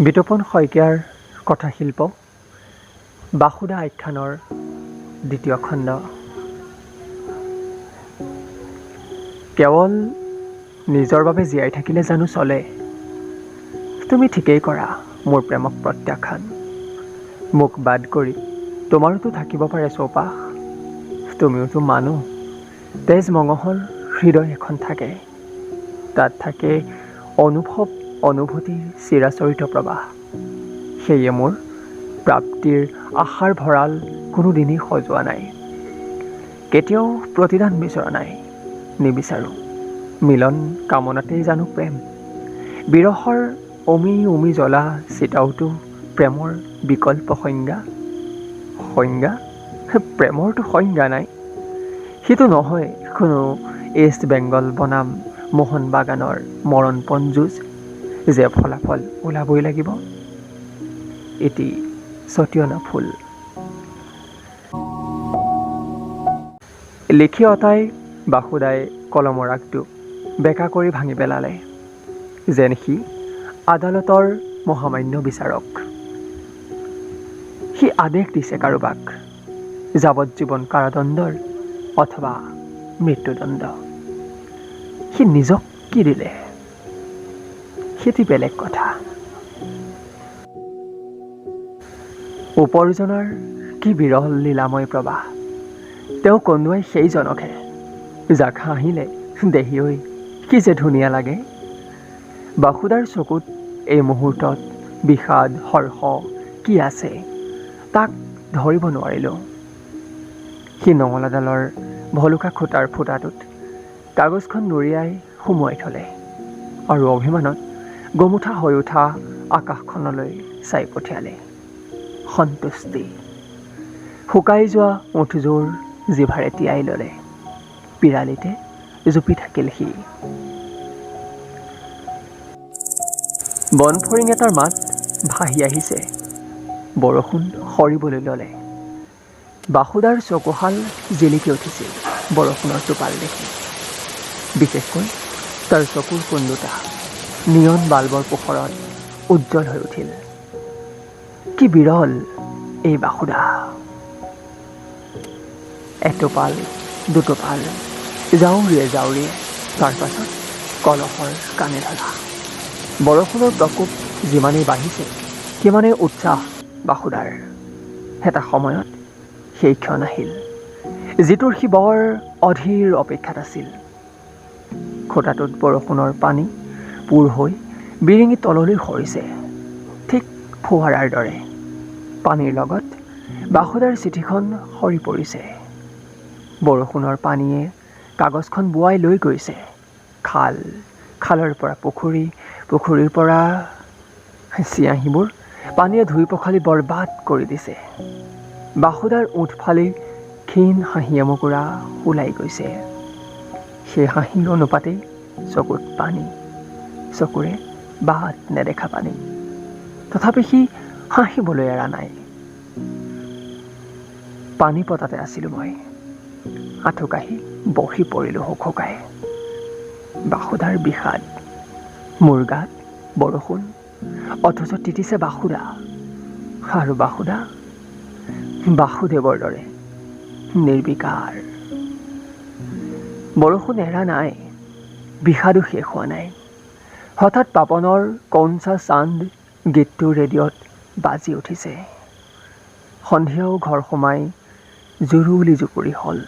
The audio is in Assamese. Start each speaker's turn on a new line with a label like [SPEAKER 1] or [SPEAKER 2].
[SPEAKER 1] বিতুপন শইকীয়াৰ কথাশিল্প বাসুদা আখ্যানৰ দ্বিতীয় খণ্ড। কেৱল নিজৰ বাবে জীয়াই থাকিলে জানো চলে? তুমি ঠিকেই কৰা মোৰ প্ৰেমক প্ৰত্যাখ্যান। মোক বাদ কৰি তোমাৰোতো থাকিব পাৰে চৌপাশ। তুমিওতো মানুহ, তেজ মঙহৰ হৃদয় এখন থাকে। তাত থাকে অনুভৱ অনুভূতিৰ চিৰাচৰিত প্ৰবাহ। সেয়ে মোৰ প্ৰাপ্তিৰ আশাৰ ভঁৰাল কোনোদিনেই সজোৱা নাই। কেতিয়াও প্ৰতিদান বিচৰা নাই, নিবিচাৰোঁ। মিলন কামনাতেই জানো প্ৰেম? বিৰহৰ অমি উমি জ্বলা চিতাওতো প্ৰেমৰ বিকল্প সংজ্ঞা। সংজ্ঞা? প্ৰেমৰতো সংজ্ঞা নাই। সিটো নহয় কোনো ইষ্ট বেংগল বনাম মোহন বাগানৰ মৰণপণ যুঁজ যে ফলাফল ওলাবই লাগিব। এটি ছটিয়না ফুল লিখি অতাই বাসুদাই কলমৰ আগটো বেকা কৰি ভাঙি পেলালে, যেন সি আদালতৰ মহামান্য বিচাৰক। সি আদেশ দিছে কাৰোবাক যাৱজ্জীৱন কাৰাদণ্ডৰ অথবা মৃত্যুদণ্ড। সি নিজক কি দিলে সেটি বেলেগ কথা। উপাৰ্জনাৰ কি বিৰল লীলাময় প্ৰবাহ। তেওঁ কন্দুৱাই সেইজনকহে যাক হাঁহিলে দেহি ঐ কি যে ধুনীয়া লাগে। বাসুদাৰ চকুত এই মুহূৰ্তত বিষাদ হৰ্ষ কি আছে তাক ধৰিব নোৱাৰিলোঁ। সি নঙলাডালৰ ভলুকা খুটাৰ ফুটাটোত কাগজখন নুৰিয়াই সুমুৱাই থলে আৰু অভিমানত গোমোঠা হৈ উঠা আকাশখনলৈ চাই পঠিয়ালে। সন্তুষ্টি। শুকাই যোৱা ওঠযোৰ জিভাৰে তিয়াই ল'লে। পিৰালিতে জুপি থাকিল সি। বনফৰিং এটাৰ মাত ভাহি আহিছে। বৰষুণ সৰিবলৈ ল'লে। বাসুদাৰ চকুহাল জিলিকি উঠিছিল বৰষুণৰ টোপাল দেখি। বিশেষকৈ তাৰ চকুৰ কোণ দুটা নিয়ন বাল্বৰ পোহৰত উজ্জ্বল হৈ উঠিল। কি বিৰল এই বাসুদা। এটোপাল দুটোপাল জাউৰিয়ে জাউৰিয়ে তাৰ পাছত কলহৰ কাণে ধৰা। বৰষুণৰ প্ৰকোপ যিমানেই বাঢ়িছে সিমানেই উৎসাহ বাসুদাৰ। এটা সময়ত সেই ক্ষণ আহিল যিটোৰ সি বৰ অধীৰ অপেক্ষাত আছিল। খুটাটোত বৰষুণৰ পানী পূৰ হৈ বিৰিঙি তললৈ সৰিছে ঠিক ফোৱাৰাৰ দৰে। পানীৰ লগত বাসুদাৰ চিঠিখন সৰি পৰিছে। বৰষুণৰ পানীয়ে কাগজখন বোৱাই লৈ গৈছে খাল, খালৰ পৰা পুখুৰী, পুখুৰীৰ পৰা চিয়াঁহীবোৰ পানীয়ে ধুই পখালি বৰবাদ কৰি দিছে। বাসুদাৰ ওঠ ফালি ক্ষীণ হাঁহি এমুকুৰা ওলাই গৈছে। সেই হাঁহিৰ অনুপাতেই চকুত পানী, চকুৰে বাট নেদেখা পানী। তথাপি সি হাঁহিবলৈ এৰা নাই। পানী পতাতে আছিলোঁ মই, আঁঠু কাঢ়ি বহি পৰিলোঁ হুকহুকাই। বাসুদাৰ বিষাদ, মোৰ গাত বৰষুণ, অথচ তিতিছে বাসুদা। আৰু বাসুদা বাসুদেৱৰ দৰে নিৰ্বিকাৰ। বৰষুণ এৰা নাই, বিষাদো শেষ হোৱা নাই। হঠাৎ পাপনৰ কৌনচা চান্দ গীতটো ৰেডিঅ'ত বাজি উঠিছে। সন্ধিয়াও ঘৰ সোমাই জুৰুলি জুপুৰি হ'ল।